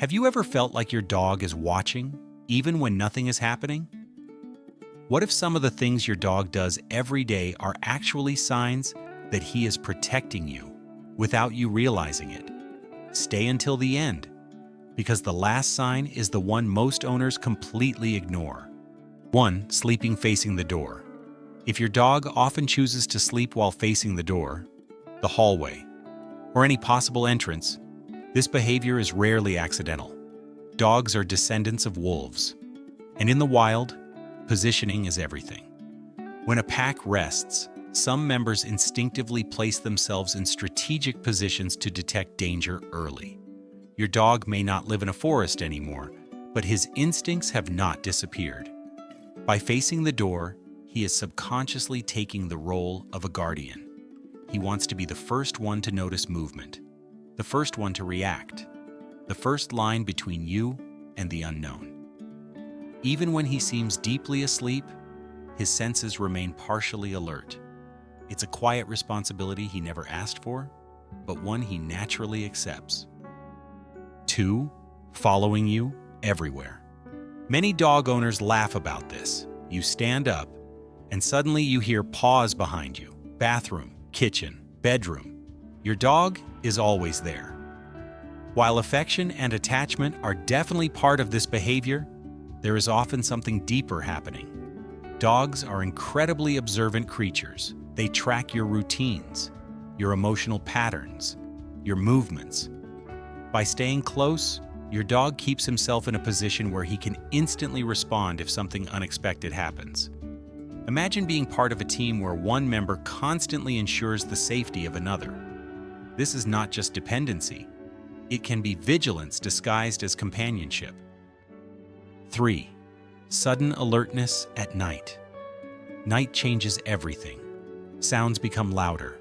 Have you ever felt like your dog is watching, even when nothing is happening? What if some of the things your dog does every day are actually signs that he is protecting you without you realizing it? Stay until the end, because the last sign is the one most owners completely ignore. 1. Sleeping facing the door. If your dog often chooses to sleep while facing the door, the hallway, or any possible entrance, this behavior is rarely accidental. Dogs are descendants of wolves, and in the wild, positioning is everything. When a pack rests, some members instinctively place themselves in strategic positions to detect danger early. Your dog may not live in a forest anymore, but his instincts have not disappeared. By facing the door, he is subconsciously taking the role of a guardian. He wants to be the first one to notice movement, the first one to react, the first line between you and the unknown. Even when he seems deeply asleep, his senses remain partially alert. It's a quiet responsibility he never asked for, but one he naturally accepts. 2. Following you everywhere. Many dog owners laugh about this. You stand up, and suddenly you hear paws behind you. Bathroom, kitchen, bedroom. Your dog is always there. While affection and attachment are definitely part of this behavior, there is often something deeper happening. Dogs are incredibly observant creatures. They track your routines, your emotional patterns, your movements. By staying close, your dog keeps himself in a position where he can instantly respond if something unexpected happens. Imagine being part of a team where one member constantly ensures the safety of another. This is not just dependency. It can be vigilance disguised as companionship. 3. Sudden alertness at night. Night changes everything. Sounds become louder.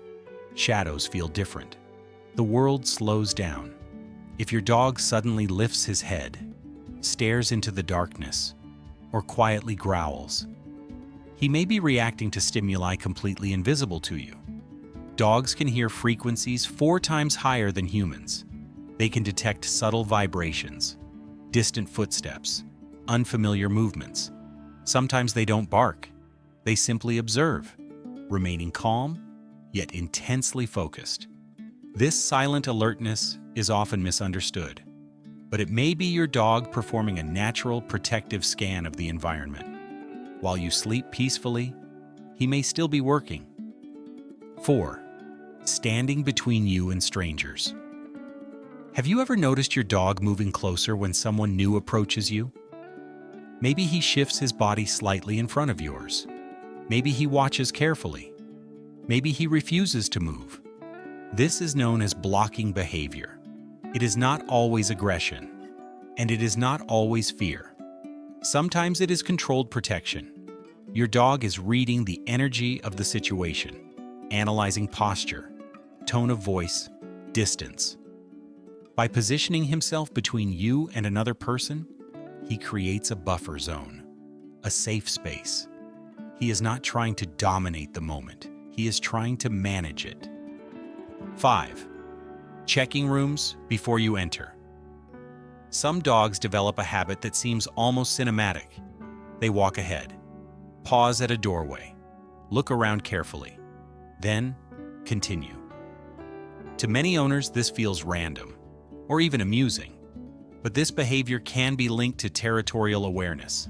Shadows feel different. The world slows down. If your dog suddenly lifts his head, stares into the darkness, or quietly growls, he may be reacting to stimuli completely invisible to you. Dogs can hear frequencies 4 times higher than humans. They can detect subtle vibrations, distant footsteps, unfamiliar movements. Sometimes they don't bark. They simply observe, remaining calm, yet intensely focused. This silent alertness is often misunderstood, but it may be your dog performing a natural protective scan of the environment. While you sleep peacefully, he may still be working. 4. Standing between you and strangers. Have you ever noticed your dog moving closer when someone new approaches you? Maybe he shifts his body slightly in front of yours. Maybe he watches carefully. Maybe he refuses to move. This is known as blocking behavior. It is not always aggression, and it is not always fear. Sometimes it is controlled protection. Your dog is reading the energy of the situation, analyzing posture, tone of voice, distance. By positioning himself between you and another person, he creates a buffer zone, a safe space. He is not trying to dominate the moment. He is trying to manage it. 5. Checking rooms before you enter. Some dogs develop a habit that seems almost cinematic. They walk ahead, pause at a doorway, look around carefully, then continue. To many owners, this feels random, or even amusing, but this behavior can be linked to territorial awareness.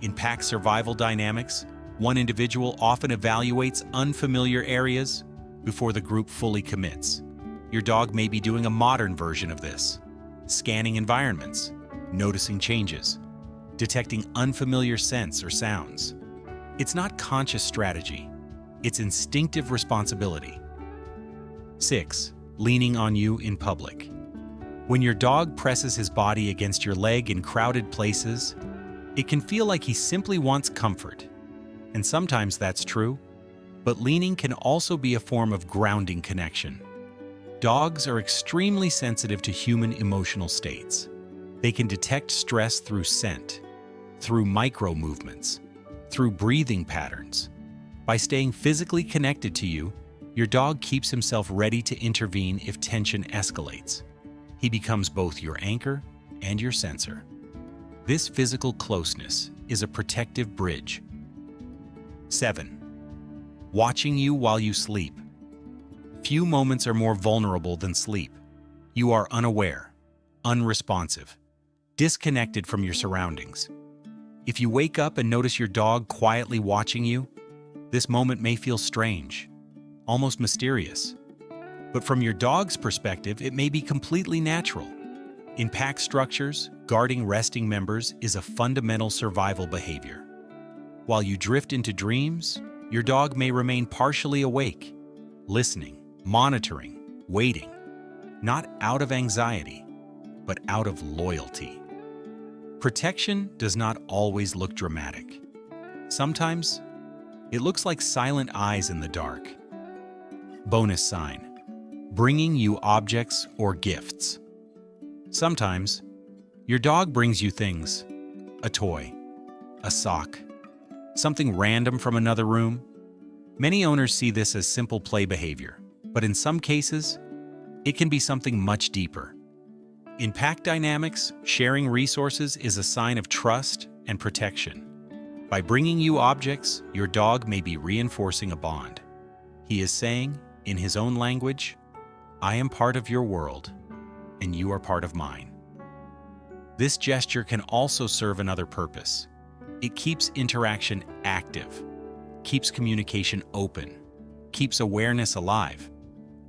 In pack survival dynamics, one individual often evaluates unfamiliar areas before the group fully commits. Your dog may be doing a modern version of this, scanning environments, noticing changes, detecting unfamiliar scents or sounds. It's not conscious strategy, it's instinctive responsibility. 6. Leaning on you in public. When your dog presses his body against your leg in crowded places, it can feel like he simply wants comfort. And sometimes that's true, but leaning can also be a form of grounding connection. Dogs are extremely sensitive to human emotional states. They can detect stress through scent, through micro movements, through breathing patterns. By staying physically connected to you, your dog keeps himself ready to intervene if tension escalates. He becomes both your anchor and your sensor. This physical closeness is a protective bridge. 7. Watching you while you sleep. Few moments are more vulnerable than sleep. You are unaware, unresponsive, disconnected from your surroundings. If you wake up and notice your dog quietly watching you, this moment may feel strange, almost mysterious. But from your dog's perspective, it may be completely natural. In pack structures, guarding resting members is a fundamental survival behavior. While you drift into dreams, your dog may remain partially awake, listening, monitoring, waiting, not out of anxiety, but out of loyalty. Protection does not always look dramatic. Sometimes, it looks like silent eyes in the dark. Bonus sign: bringing you objects or gifts. Sometimes, your dog brings you things: a toy, a sock, something random from another room. Many owners see this as simple play behavior, but in some cases, it can be something much deeper. In pack dynamics, sharing resources is a sign of trust and protection. By bringing you objects, your dog may be reinforcing a bond. He is saying, in his own language, "I am part of your world, and you are part of mine." This gesture can also serve another purpose. It keeps interaction active, keeps communication open, keeps awareness alive.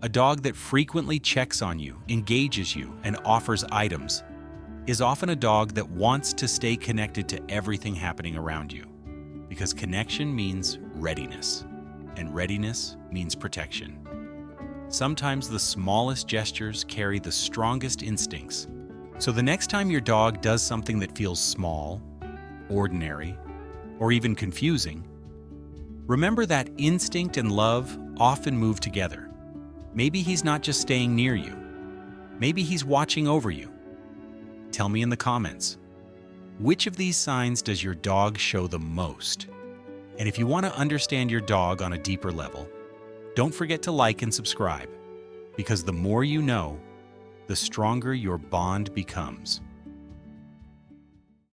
A dog that frequently checks on you, engages you, and offers items is often a dog that wants to stay connected to everything happening around you, because connection means readiness, and readiness means protection. Sometimes the smallest gestures carry the strongest instincts. So the next time your dog does something that feels small, ordinary, or even confusing, remember that instinct and love often move together. Maybe he's not just staying near you. Maybe he's watching over you. Tell me in the comments, which of these signs does your dog show the most? And if you want to understand your dog on a deeper level, don't forget to like and subscribe, because the more you know, the stronger your bond becomes.